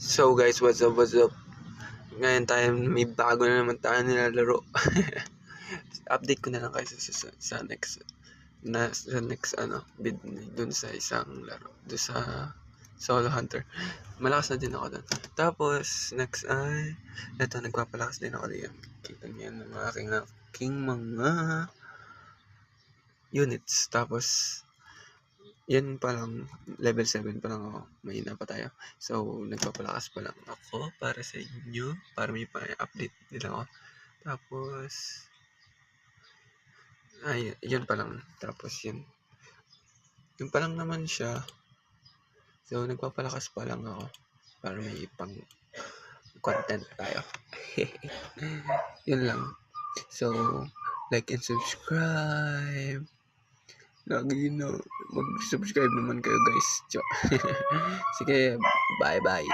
So guys, what's up, what's up? Ngayon tayo, may bago na naman tayo nilalaro. Update ko na lang kayo sa next bid dun sa isang laro. Dun sa Solo Hunter. Malakas na din ako dun. Tapos, next ay, eto, nagpapalakas din ako diyan. Kita niyo yan ng aking mga units. Tapos, yan pa lang, level 7 pa lang ako. Mahina pa tayo. So, nagpapalakas pa lang ako para sa inyo. Para may pa-update nila ako. Tapos, ay, yun pa lang. Tapos, yun. Yun pa lang naman siya. So, nagpapalakas pa lang ako. Para may pang content tayo. Yun lang. So, like and subscribe. Lagi na mag-subscribe naman kayo guys. Sige, bye-bye.